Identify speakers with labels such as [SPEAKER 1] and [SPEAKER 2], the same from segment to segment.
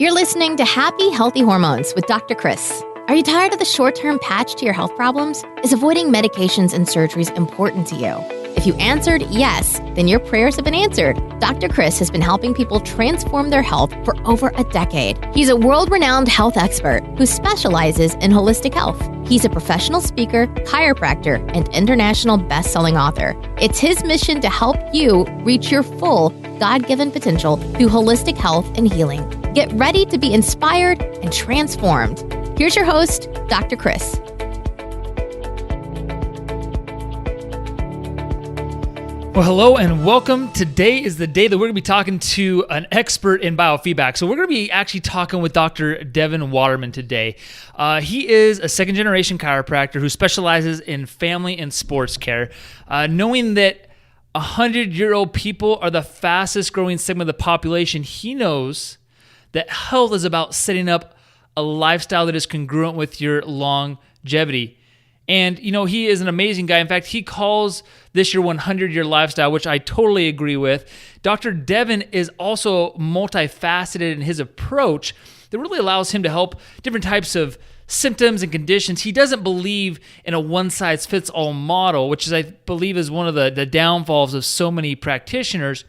[SPEAKER 1] You're listening to Happy Healthy Hormones with Dr. Chris. Are you tired of the short-term patch to your health problems? Is avoiding medications and surgeries important to you? If you answered yes, then your prayers have been answered. Dr. Chris has been helping people transform their health for over a decade. He's a world-renowned health expert who specializes in holistic health. He's a professional speaker, chiropractor, and international best-selling author. It's his mission to help you reach your full God-given potential through holistic health and healing. Get ready to be inspired and transformed. Here's your host, Dr. Chris.
[SPEAKER 2] Well, hello and welcome. Today is the day that we're going to be talking to an expert in biofeedback. So we're going to be actually talking with Dr. Devin Waterman today. He is a second-generation chiropractor who specializes in family and sports care. Knowing that 100-year-old people are the fastest growing segment of the population, he knows that health is about setting up a lifestyle that is congruent with your longevity. And, you know, he is an amazing guy. In fact, he calls this your 100-year lifestyle, which I totally agree with. Dr. Devin is also multifaceted in his approach that really allows him to help different types of symptoms and conditions. He doesn't believe in a one-size-fits-all model, which is, I believe, is one of the downfalls of so many practitioners,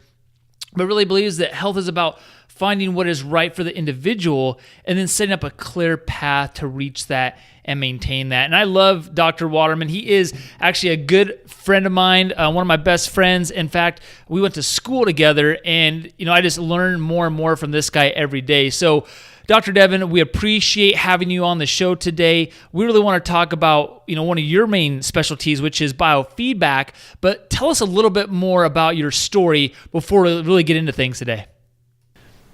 [SPEAKER 2] but really believes that health is about finding what is right for the individual and then setting up a clear path to reach that and maintain that. And I love Dr. Waterman. He is actually a good friend of mine, one of my best friends. In fact, we went to school together, and I just learn more and more from this guy every day. So Dr. Devin, we appreciate having you on the show today. We really want to talk about, one of your main specialties, which is biofeedback, but tell us a little bit more about your story before we really get into things today.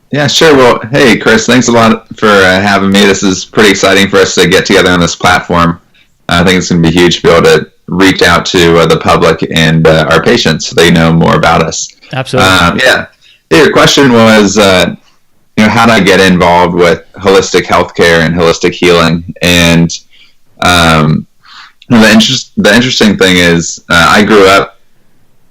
[SPEAKER 3] Yeah, sure. Well, hey, Chris, thanks a lot for having me. This is pretty exciting for us to get together on this platform. I think it's going to be huge to be able to reach out to the public and our patients so they know more about us.
[SPEAKER 2] Absolutely.
[SPEAKER 3] Your question was, how do I get involved with holistic healthcare and holistic healing? And the interesting thing is I grew up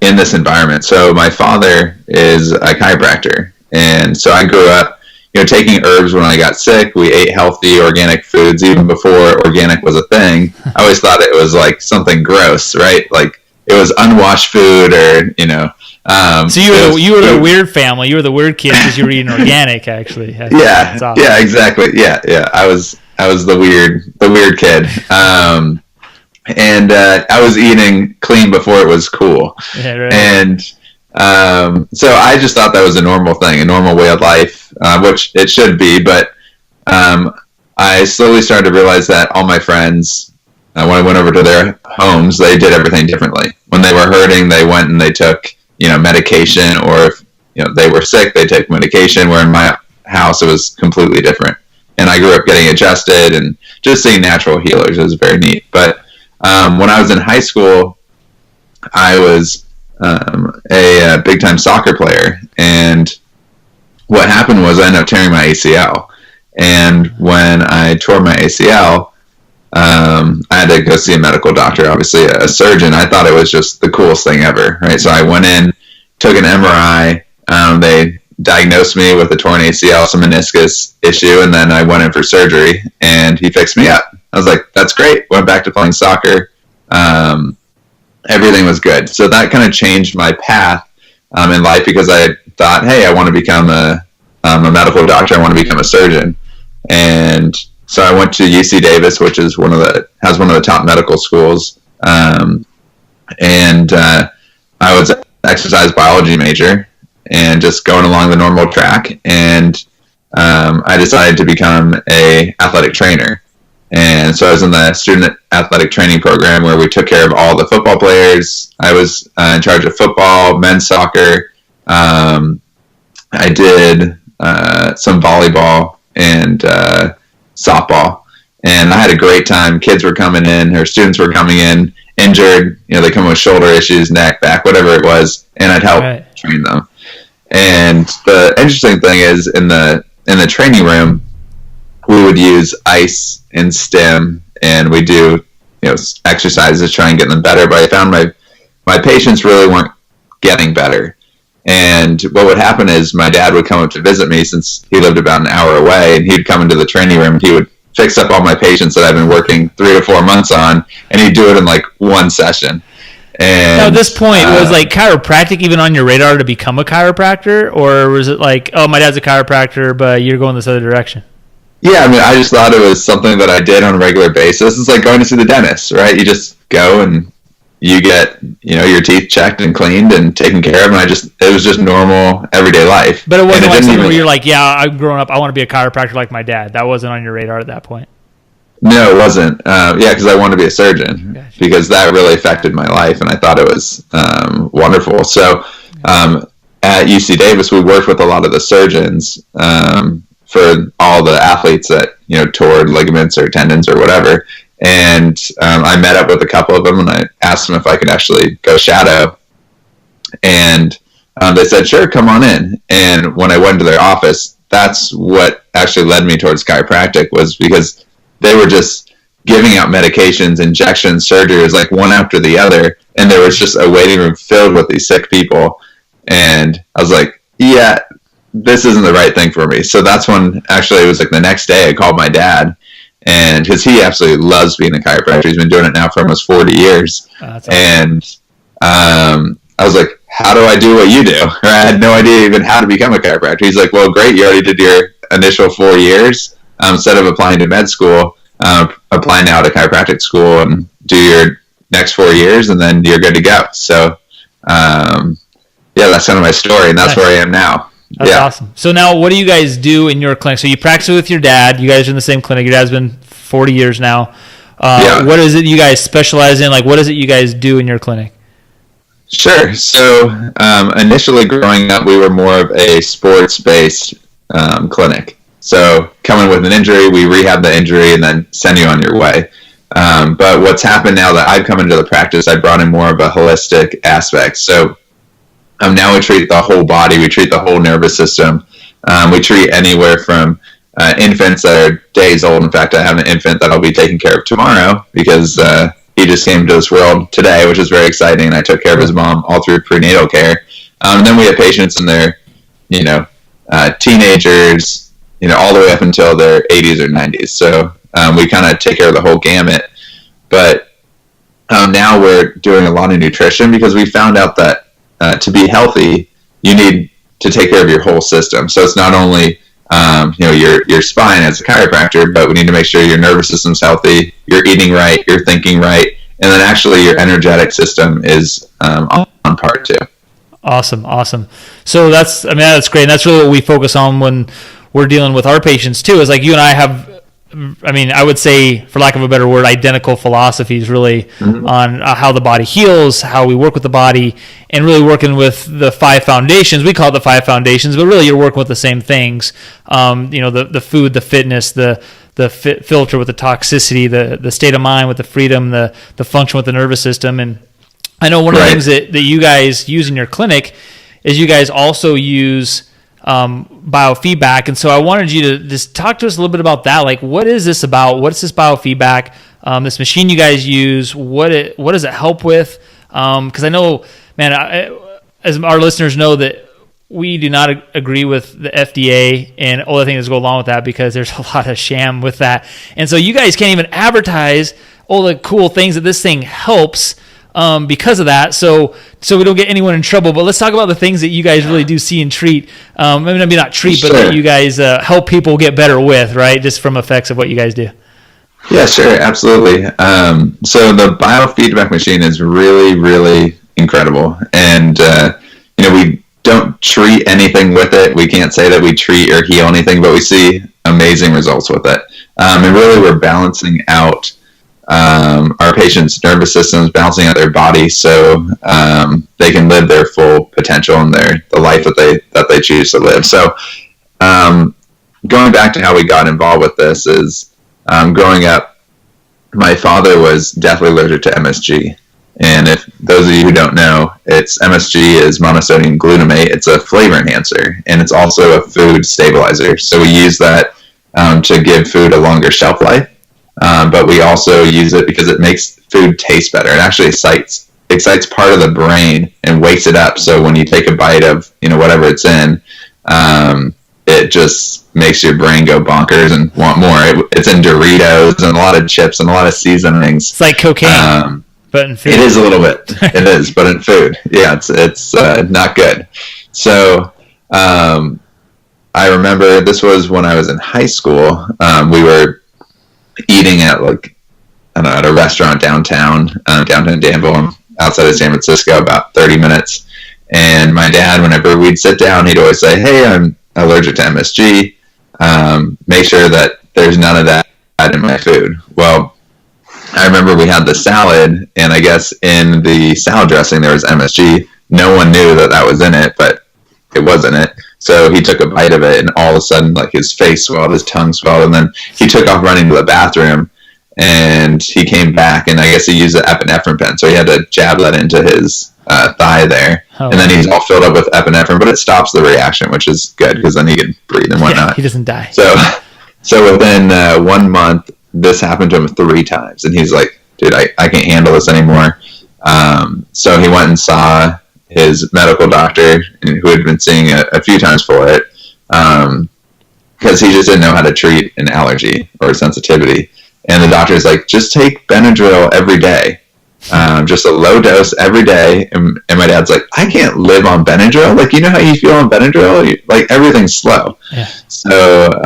[SPEAKER 3] in this environment. So my father is a chiropractor. And so I grew up, taking herbs when I got sick. We ate healthy, organic foods even before organic was a thing. I always thought it was like something gross, right? Like it was unwashed food or,
[SPEAKER 2] So you were the weird family. You were the weird kid because you were eating organic, actually.
[SPEAKER 3] Yeah, awesome. Yeah, exactly. Yeah. I was the weird kid. And I was eating clean before it was cool. Yeah, right. And so I just thought that was a normal thing, a normal way of life, which it should be. But I slowly started to realize that all my friends, when I went over to their homes, they did everything differently. When they were hurting, they went and they took, medication, or if they were sick, they took medication. Where in my house, it was completely different. And I grew up getting adjusted and just seeing natural healers. It was very neat. But when I was in high school, I was a big-time soccer player, and what happened was I ended up tearing my ACL. And when I tore my ACL, I had to go see a medical doctor, obviously a surgeon. I thought it was just the coolest thing ever, right? So I went in, took an MRI. They diagnosed me with a torn ACL, some meniscus issue, and then I went in for surgery, and he fixed me up. I was like, that's great. Went back to playing soccer. Everything was good. So that kind of changed my path in life, because I thought, hey, I want to become a medical doctor. I want to become a surgeon. And so I went to UC Davis, which is has one of the top medical schools. And I was an exercise biology major and just going along the normal track. And I decided to become a athletic trainer. And so I was in the student athletic training program where we took care of all the football players. I was in charge of football, men's soccer. I did some volleyball and softball. And I had a great time. Kids were coming in, or students were coming in injured. They come with shoulder issues, neck, back, whatever it was. And I'd help train them. And the interesting thing is in the training room, we would use ice and stim, and we do exercises to try and get them better. But I found my patients really weren't getting better, And what would happen is my dad would come up to visit me, since he lived about an hour away, and he'd come into the training room and he would fix up all my patients that I've been working 3 to 4 months on, and he'd do it in like one session. And
[SPEAKER 2] now, at this point, was like chiropractic even on your radar to become a chiropractor, or was it like, oh, my dad's a chiropractor, but you're going this other direction?
[SPEAKER 3] Yeah, I mean, I just thought it was something that I did on a regular basis. It's like going to see the dentist, right? You just go and you get, your teeth checked and cleaned and taken care of, and it was just normal everyday life.
[SPEAKER 2] But it wasn't like something where you're like, yeah, I'm growing up, I want to be a chiropractor like my dad. That wasn't on your radar at that point.
[SPEAKER 3] No, it wasn't. Because I wanted to be a surgeon. Gotcha. Because that really affected my life, and I thought it was wonderful. So at UC Davis, we worked with a lot of the surgeons for all the athletes that tore ligaments or tendons or whatever. And I met up with a couple of them, and I asked them if I could actually go shadow. And they said, sure, come on in. And when I went to their office, that's what actually led me towards chiropractic, was because they were just giving out medications, injections, surgeries, like one after the other. And there was just a waiting room filled with these sick people. And I was like, yeah, this isn't the right thing for me. So that's when actually it was like the next day I called my dad. And because he absolutely loves being a chiropractor. He's been doing it now for almost 40 years. Awesome. And I was like, how do I do what you do? I had no idea even how to become a chiropractor. He's like, well, great. You already did your initial 4 years. Instead of applying to med school, apply now to chiropractic school and do your next 4 years, and then you're good to go. So, that's kind of my story, and that's where I am now.
[SPEAKER 2] That's awesome. So now, what do you guys do in your clinic? So you practice with your dad. You guys are in the same clinic. Your dad's been 40 years now. What is it you guys specialize in? Like, what is it you guys do in your clinic?
[SPEAKER 3] Sure. So initially growing up, we were more of a sports-based clinic. So coming with an injury, we rehab the injury and then send you on your way. But what's happened now that I've come into the practice, I brought in more of a holistic aspect. So now we treat the whole body. We treat the whole nervous system. We treat anywhere from infants that are days old. In fact, I have an infant that I'll be taking care of tomorrow because he just came to this world today, which is very exciting. I took care of his mom all through prenatal care. And then we have patients in their, teenagers, all the way up until their 80s or 90s. So we kind of take care of the whole gamut. But now we're doing a lot of nutrition because we found out that to be healthy, you need to take care of your whole system. So it's not only your spine as a chiropractor, but we need to make sure your nervous system's healthy, you're eating right, you're thinking right, and then actually your energetic system is on par too.
[SPEAKER 2] Awesome. So that's great. And that's really what we focus on when we're dealing with our patients too, is like you and I have, I would say, for lack of a better word, identical philosophies really on how the body heals, how we work with the body, and really working with the 5 foundations. We call it the 5 foundations, but really you're working with the same things. The food, the fitness, the filter with the toxicity, the state of mind with the freedom, the function with the nervous system. And I know one of the things that you guys use in your clinic is you guys also use biofeedback. And so I wanted you to just talk to us a little bit about that. Like, what is this about? What is this biofeedback? This machine you guys use, what does it help with? Because I know, as our listeners know, that we do not agree with the FDA and all the things that go along with that, because there's a lot of sham with that. And so you guys can't even advertise all the cool things that this thing helps because of that. So we don't get anyone in trouble. But let's talk about the things that you guys really do see and treat. Maybe not treat, but that you guys help people get better with, right? Just from effects of what you guys do.
[SPEAKER 3] Yeah, sure. Absolutely. So the biofeedback machine is really, really incredible. And, we don't treat anything with it. We can't say that we treat or heal anything, but we see amazing results with it. And really we're balancing out our patients' nervous systems, balancing out their body so they can live their full potential and the life that they choose to live. So going back to how we got involved with this is growing up, my father was deathly allergic to MSG. And if those of you who don't know, MSG is monosodium glutamate. It's a flavor enhancer, and it's also a food stabilizer. So we use that to give food a longer shelf life. But we also use it because it makes food taste better. It actually excites part of the brain and wakes it up. So when you take a bite of, whatever it's in, it just makes your brain go bonkers and want more. It's in Doritos and a lot of chips and a lot of seasonings.
[SPEAKER 2] It's like cocaine, but in food.
[SPEAKER 3] It is a little bit. It is, but in food. Yeah, it's not good. So I remember this was when I was in high school. We were eating at at a restaurant downtown Danville, outside of San Francisco, about 30 minutes. And my dad, whenever we'd sit down, he'd always say, "Hey, I'm allergic to MSG. Make sure that there's none of that in my food." Well, I remember we had the salad, and I guess in the salad dressing there was MSG. No one knew that was in it, but it was in it. So he took a bite of it, and all of a sudden, his face swelled, his tongue swelled, and then he took off running to the bathroom, and he came back, and I guess he used an epinephrine pen, so he had to jab that into his thigh there, and then he's all filled up with epinephrine, but it stops the reaction, which is good, because then he can breathe and whatnot.
[SPEAKER 2] Yeah, he doesn't die.
[SPEAKER 3] So within 1 month, this happened to him 3 times, and he's like, "Dude, I can't handle this anymore." So he went and saw his medical doctor, who had been seeing a few times for it, because he just didn't know how to treat an allergy or a sensitivity. And the doctor's like, "Just take Benadryl every day, just a low dose every day." And my dad's like, "I can't live on Benadryl. You know how you feel on Benadryl? Everything's slow." Yeah. So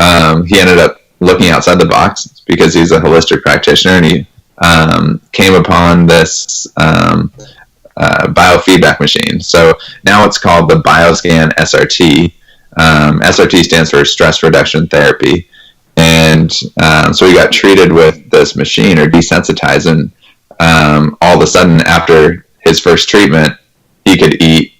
[SPEAKER 3] he ended up looking outside the box, because he's a holistic practitioner, and he came upon this biofeedback machine. So now it's called the BioScan SRT. SRT stands for stress reduction therapy. And so he got treated with this machine, or desensitized, and all of a sudden, after his first treatment, he could eat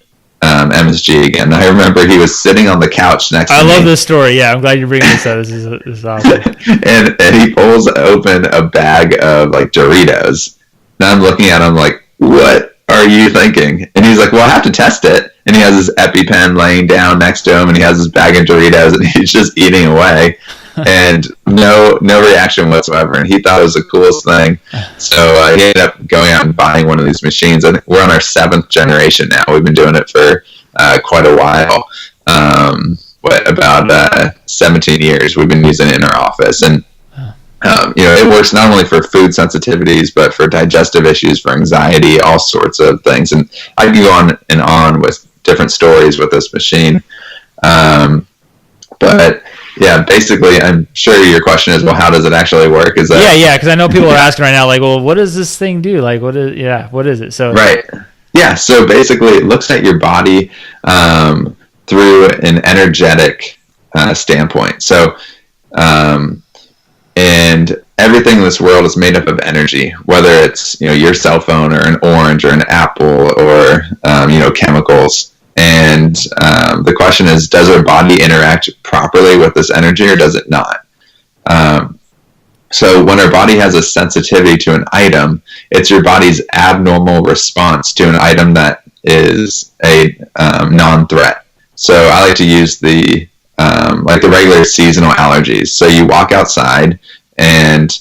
[SPEAKER 3] MSG again. I remember he was sitting on the couch next to me. I
[SPEAKER 2] love this story. Yeah, I'm glad you're bringing this up. This is awesome.
[SPEAKER 3] and he pulls open a bag of Doritos. Now I'm looking at him like, "What are you thinking?" And he's like, "Well, I have to test it." And he has his EpiPen laying down next to him, and he has his bag of Doritos, and he's just eating away. And no reaction whatsoever, and he thought it was the coolest thing. So he ended up going out and buying one of these machines. I think we're on our 7th generation now. We've been doing it for quite a while. About 17 years we've been using it in our office, and it works not only for food sensitivities, but for digestive issues, for anxiety, all sorts of things. And I can go on and on with different stories with this machine. But yeah, basically, I'm sure your question is, well, how does it actually work? Is that
[SPEAKER 2] yeah? Because I know people are asking right now, well, what does this thing do? What is it? So
[SPEAKER 3] right, yeah. So basically, it looks at your body through an energetic standpoint. So, and everything in this world is made up of energy, whether it's your cell phone or an orange or an apple or chemicals. And the question is, does our body interact properly with this energy, or does it not? So when our body has a sensitivity to an item, it's your body's abnormal response to an item that is a non-threat. So I like to use the regular seasonal allergies. So you walk outside, and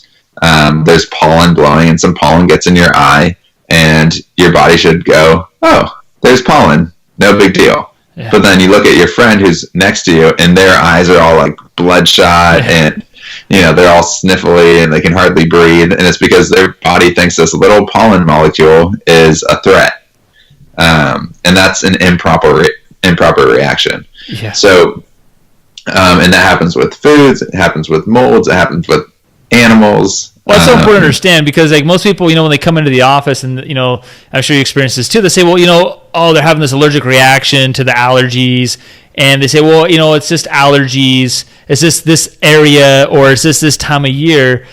[SPEAKER 3] there's pollen blowing, and some pollen gets in your eye, and your body should go, "Oh, there's pollen. No big deal." Yeah. But then you look at your friend who's next to you, and their eyes are all bloodshot, and they're all sniffly, and they can hardly breathe, and it's because their body thinks this little pollen molecule is a threat, and that's an improper reaction. Yeah. So, and that happens with foods, it happens with molds, it happens with animals.
[SPEAKER 2] Well, it's so important to understand, because most people, when they come into the office, and I'm sure you experience this too, they say, well, they're having this allergic reaction to the allergies, and they say, well, it's just allergies, it's just this area, or it's just this time of year.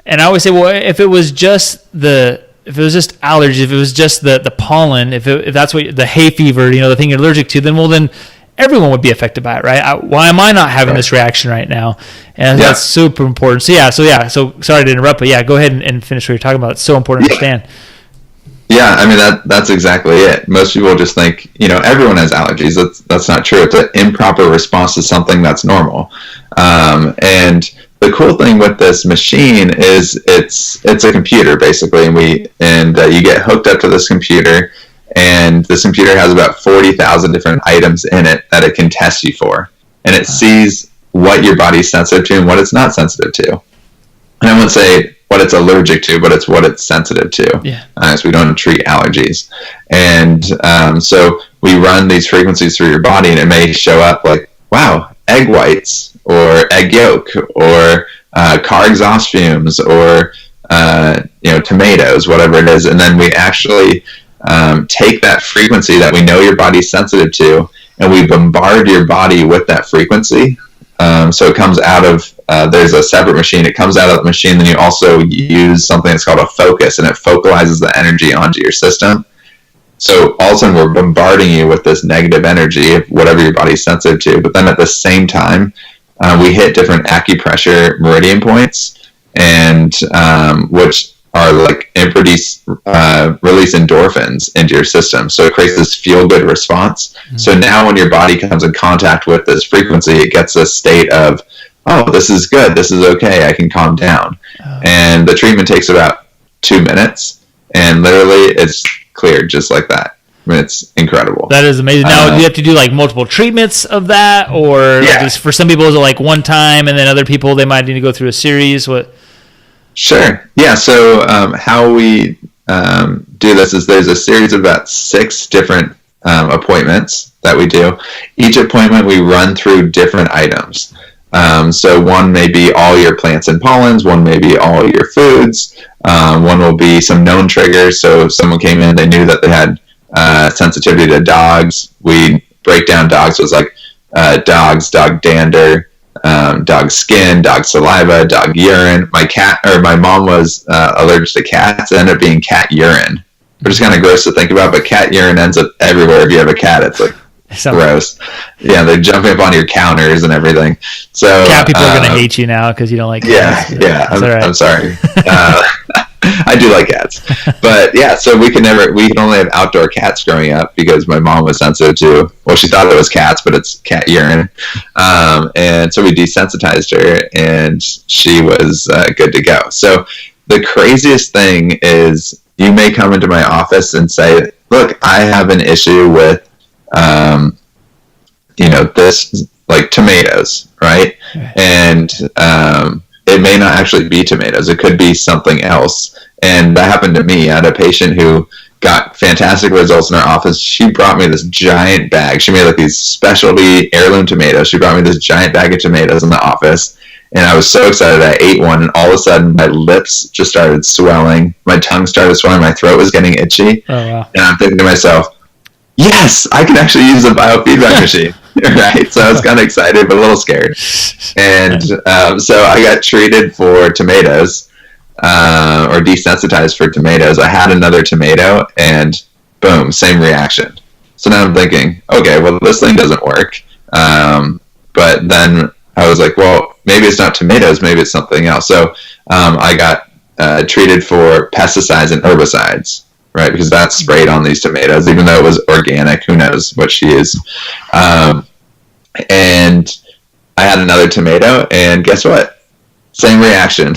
[SPEAKER 2] And I always say, well, if it was just allergies, if it was just the pollen, if that's what the hay fever, the thing you're allergic to, then everyone would be affected by it, right? Why am I not having this reaction right now? And that's super important. So sorry to interrupt, but go ahead and finish what you're talking about. It's so important to understand.
[SPEAKER 3] Yeah, I mean, that's exactly it. Most people just think, everyone has allergies. That's not true. It's an improper response to something that's normal. And the cool thing with this machine is it's a computer basically, and you get hooked up to this computer, and this computer has about 40,000 different items in it that it can test you for, and it sees what your body's sensitive to and what it's not sensitive to. And I wouldn't say what it's allergic to, but it's what it's sensitive to.
[SPEAKER 2] Yeah.
[SPEAKER 3] So we don't treat allergies. And so we run these frequencies through your body, and it may show up like, wow, egg whites or egg yolk or car exhaust fumes or tomatoes, whatever it is. And then we actually take that frequency that we know your body's sensitive to, and we bombard your body with that frequency. So it comes out of, there's a separate machine. It comes out of the machine. Then you also use something that's called a focus, and it focalizes the energy onto your system. So all of a sudden we're bombarding you with this negative energy of whatever your body's sensitive to. But then at the same time, we hit different acupressure meridian points, and which are like release endorphins into your system. So it creates this feel-good response. Mm-hmm. So now when your body comes in contact with this frequency, it gets a state of, oh, this is good, this is okay, I can calm down. Oh. And the treatment takes about 2 minutes, and literally it's cleared just like that. I mean, it's incredible.
[SPEAKER 2] That is amazing. Now, do you have to do like multiple treatments of that, or like just for some people is it like one time, and then other people they might need to go through a series? What?
[SPEAKER 3] Sure. Yeah. So how we do this is there's a series of about 6 different appointments that we do. Each appointment we run through different items. So one may be all your plants and pollens, one may be all your foods, one will be some known triggers. So if someone came in, they knew that they had sensitivity to dogs. We break down dogs. So it's like dogs, dog dander, dog skin, dog saliva, dog urine. My mom was allergic to cats. It ended up being cat urine, which is kind of gross to think about, but cat urine ends up everywhere. If you have a cat, it's like gross. Yeah, they're jumping up on your counters and everything. So
[SPEAKER 2] cat people are going to hate you now because you don't like cats.
[SPEAKER 3] Yeah. I'm sorry. I do like cats, but yeah. So we can only have outdoor cats growing up because my mom was sensitive to. Well, she thought it was cats, but it's cat urine, and so we desensitized her, and she was good to go. So the craziest thing is, you may come into my office and say, "Look, I have an issue with, this like tomatoes, right?" And it may not actually be tomatoes. It could be something else. And that happened to me. I had a patient who got fantastic results in our office. She brought me this giant bag. She made like these specialty heirloom tomatoes. She brought me this giant bag of tomatoes in the office. And I was so excited. I ate one, and all of a sudden my lips just started swelling. My tongue started swelling. My throat was getting itchy. Oh, wow. And I'm thinking to myself, yes, I can actually use a biofeedback machine. Right, so I was kind of excited but a little scared, and so I got treated for tomatoes, or desensitized for tomatoes. I had another tomato, and boom, same reaction. So now I'm thinking, okay, well, this thing doesn't work. But then I was like, well, maybe it's not tomatoes, maybe it's something else. So I got treated for pesticides and herbicides. Right, because that's sprayed on these tomatoes, even though it was organic. Who knows what she is? And I had another tomato, and guess what? Same reaction.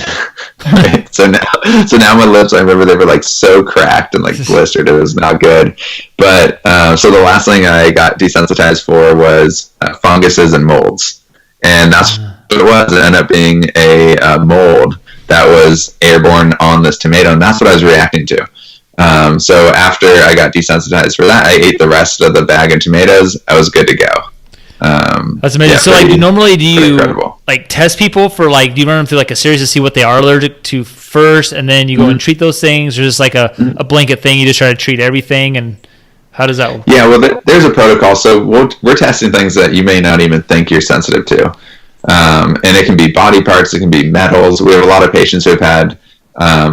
[SPEAKER 3] Right? So now my lips, I remember they were like so cracked and like blistered. It was not good. But so the last thing I got desensitized for was funguses and molds, and that's what it was. It ended up being a mold that was airborne on this tomato, and that's what I was reacting to. So after I got desensitized for that, I ate the rest of the bag of tomatoes. I was good to go.
[SPEAKER 2] That's amazing. So do you like test people for like, do you run them through like a series to see what they are allergic to first, and then you go and treat those things, or just like a blanket thing? You just try to treat everything, and how does that work?
[SPEAKER 3] Yeah, well, there's a protocol. So we're testing things that you may not even think you're sensitive to. And it can be body parts, it can be metals. We have a lot of patients who have had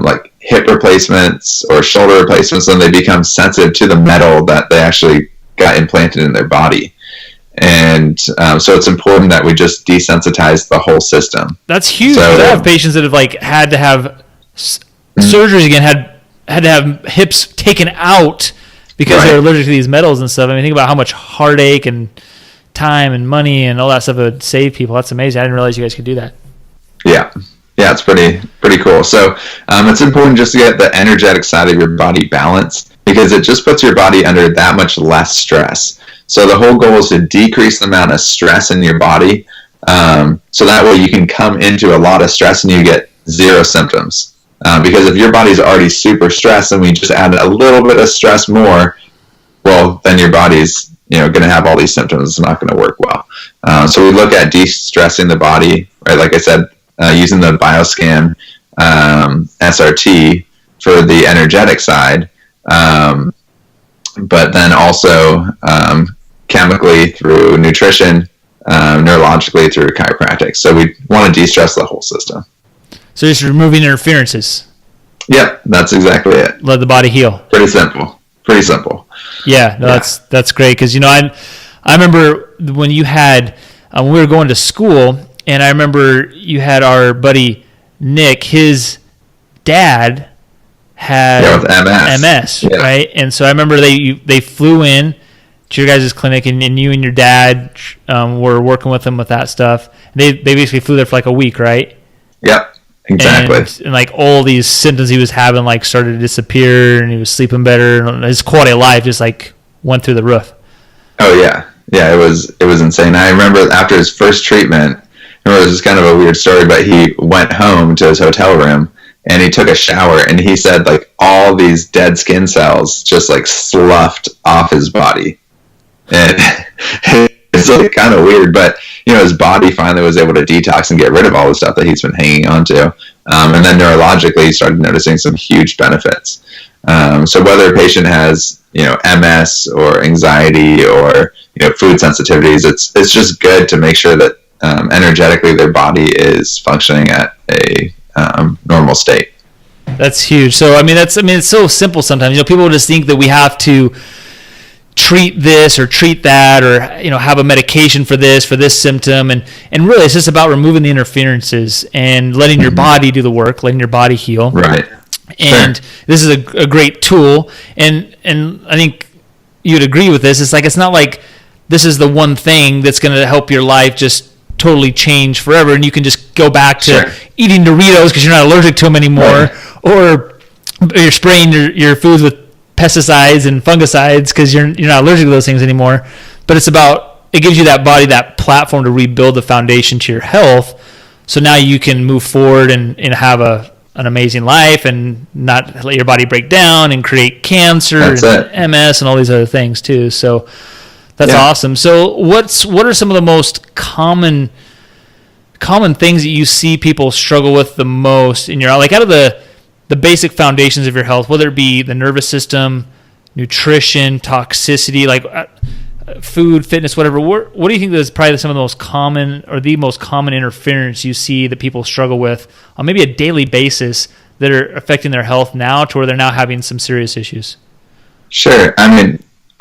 [SPEAKER 3] like hip replacements or shoulder replacements, and they become sensitive to the metal that they actually got implanted in their body. And so it's important that we just desensitize the whole system.
[SPEAKER 2] That's huge. So, I have patients that have like had to have surgeries again, had to have hips taken out because they're allergic to these metals and stuff. I mean, think about how much heartache and time and money and all that stuff it would save people. That's amazing. I didn't realize you guys could do that.
[SPEAKER 3] Yeah. Yeah, it's pretty cool. So it's important just to get the energetic side of your body balanced, because it just puts your body under that much less stress. So the whole goal is to decrease the amount of stress in your body, so that way you can come into a lot of stress and you get zero symptoms. Because if your body's already super stressed and we just add a little bit of stress more, well, then your body's going to have all these symptoms. It's not going to work well. So we look at de-stressing the body, right? Like I said, using the bioscan SRT for the energetic side, but then also chemically through nutrition, neurologically through chiropractic. So we want to de-stress the whole system.
[SPEAKER 2] So just removing interferences.
[SPEAKER 3] Yep, that's exactly it.
[SPEAKER 2] Let the body heal.
[SPEAKER 3] Pretty simple.
[SPEAKER 2] Yeah, no, yeah. That's great, because I remember when you had when we were going to school, and I remember you had our buddy Nick, his dad had
[SPEAKER 3] with
[SPEAKER 2] MS, yeah. Right? And so I remember they flew in to your guys' clinic, and you and your dad were working with him with that stuff. They basically flew there for like a week, right?
[SPEAKER 3] Yep, exactly.
[SPEAKER 2] And like all these symptoms he was having like started to disappear, and he was sleeping better, and his quality of life just like went through the roof.
[SPEAKER 3] Oh yeah, it was insane. I remember after his first treatment, it was just kind of a weird story, but he went home to his hotel room and he took a shower, and he said like all these dead skin cells just like sloughed off his body. And it's like kind of weird, but his body finally was able to detox and get rid of all the stuff that he's been hanging on to. And then neurologically, he started noticing some huge benefits. So whether a patient has, MS or anxiety or, food sensitivities, it's just good to make sure that energetically their body is functioning at a normal state.
[SPEAKER 2] That's huge. So, it's so simple sometimes. People just think that we have to treat this or treat that, or have a medication for this symptom, and really it's just about removing the interferences and letting your body do the work, letting your body heal.
[SPEAKER 3] Right.
[SPEAKER 2] And sure. This is a great tool, and I think you'd agree with this. It's like, it's not like this is the one thing that's going to help your life just totally change forever, and you can just go back to sure. eating Doritos because you're not allergic to them anymore, right. Or you're spraying your foods with pesticides and fungicides because you're not allergic to those things anymore. But it's about, it gives you that body, that platform to rebuild the foundation to your health, so now you can move forward and have an amazing life and not let your body break down and create cancer and MS and all these other things too. So that's awesome. So what are some of the most common things that you see people struggle with the most in your, like, out of the basic foundations of your health, whether it be the nervous system, nutrition, toxicity, like food, fitness, whatever, what do you think is probably some of the most common, or the most common interference you see that people struggle with on maybe a daily basis that are affecting their health now to where they're now having some serious issues?
[SPEAKER 3] Sure.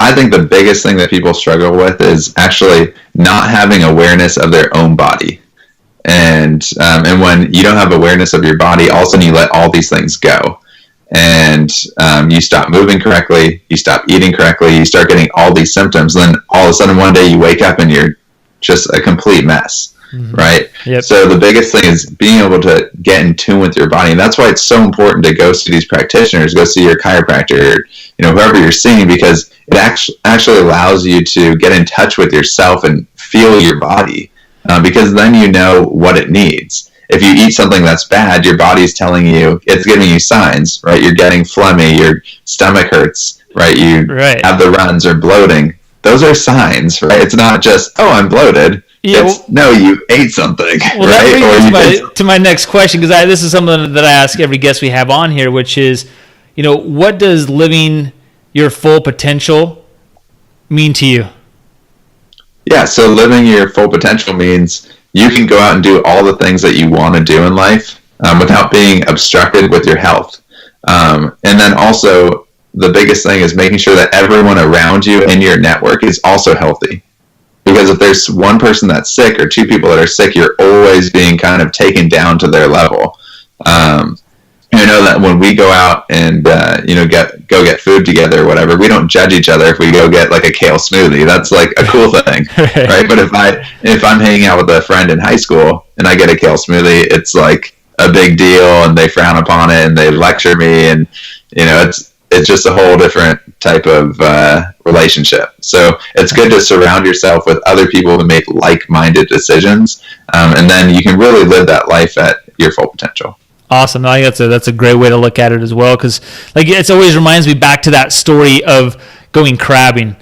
[SPEAKER 3] I think the biggest thing that people struggle with is actually not having awareness of their own body. And when you don't have awareness of your body, all of a sudden you let all these things go. And you stop moving correctly, you stop eating correctly, you start getting all these symptoms. Then all of a sudden one day you wake up and you're just a complete mess, right? Yep. So the biggest thing is being able to get in tune with your body. And that's why it's so important to go see these practitioners, go see your chiropractor, whoever you're seeing, because it actually allows you to get in touch with yourself and feel your body, because then you know what it needs. If you eat something that's bad, your body's telling you, it's giving you signs, right? You're getting phlegmy, your stomach hurts, right? You have the runs or bloating. Those are signs, right? It's not just, oh, I'm bloated. Yeah, no, you ate something, well,
[SPEAKER 2] right? That brings me to my next question, because this is something that I ask every guest we have on here, which is, what does living your full potential mean to you?
[SPEAKER 3] Yeah, so living your full potential means you can go out and do all the things that you want to do in life without being obstructed with your health. And then also, the biggest thing is making sure that everyone around you in your network is also healthy. Because if there's one person that's sick or two people that are sick, you're always being kind of taken down to their level. And I know that when we go out and go get food together or whatever, we don't judge each other if we go get like a kale smoothie. That's like a cool thing, right? But if I'm hanging out with a friend in high school and I get a kale smoothie, it's like a big deal, and they frown upon it and they lecture me, and it's just a whole different type of relationship. So it's good to surround yourself with other people who make like-minded decisions, and then you can really live that life at your full potential.
[SPEAKER 2] Awesome. I think that's a great way to look at it as well, because like it always reminds me back to that story of going crabbing.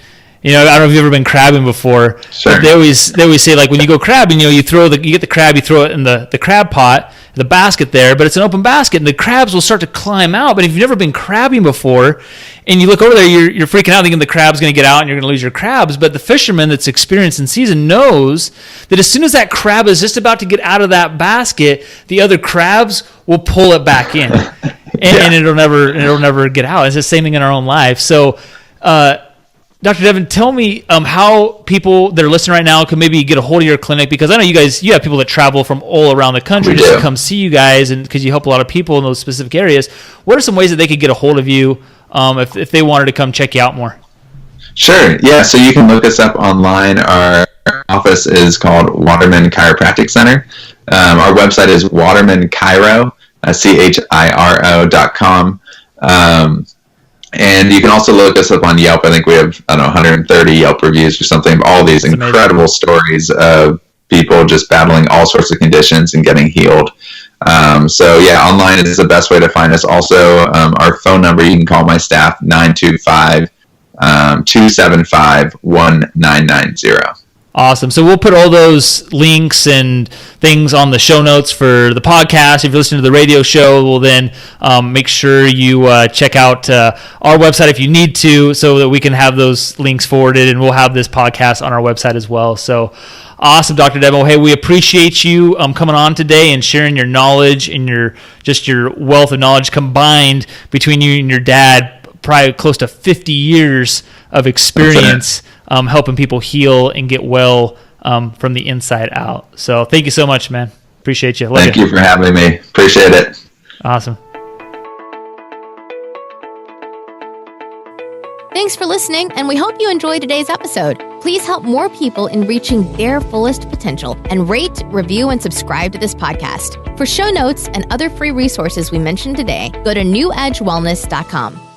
[SPEAKER 2] I don't know if you've ever been crabbing before.
[SPEAKER 3] Sure.
[SPEAKER 2] But they always say, like, when you go crabbing, you get the crab, you throw it in the crab pot, the basket there, but it's an open basket, and the crabs will start to climb out. But if you've never been crabbing before, and you look over there, you're freaking out thinking the crab's going to get out and you're going to lose your crabs. But the fisherman that's experienced in season knows that as soon as that crab is just about to get out of that basket, the other crabs will pull it back in, and it'll never get out. It's the same thing in our own life. So, Dr. Devin, tell me how people that are listening right now can maybe get a hold of your clinic, because I know you have people that travel from all around the country just to come see you guys, and because you help a lot of people in those specific areas. What are some ways that they could get a hold of you if they wanted to come check you out more? Sure.
[SPEAKER 3] Yeah. So you can look us up online. Our office is called Waterman Chiropractic Center. Our website is watermanchiro, chiro.com. And you can also look us up on Yelp. I think we have, 130 Yelp reviews or something. All these incredible stories of people just battling all sorts of conditions and getting healed. So yeah, online is the best way to find us. Also, our phone number, you can call my staff, 925-275-1990.
[SPEAKER 2] Awesome. So we'll put all those links and things on the show notes for the podcast. If you're listening to the radio show, we'll then make sure you check out our website if you need to, so that we can have those links forwarded, and we'll have this podcast on our website as well. So awesome, Dr. Devin. Hey, we appreciate you coming on today and sharing your knowledge and your wealth of knowledge combined between you and your dad, probably close to 50 years of experience helping people heal and get well from the inside out. So thank you so much, man. Appreciate you.
[SPEAKER 3] Thank you for having me. Appreciate it.
[SPEAKER 2] Awesome.
[SPEAKER 1] Thanks for listening, and we hope you enjoyed today's episode. Please help more people in reaching their fullest potential, and rate, review, and subscribe to this podcast. For show notes and other free resources we mentioned today, go to newedgewellness.com.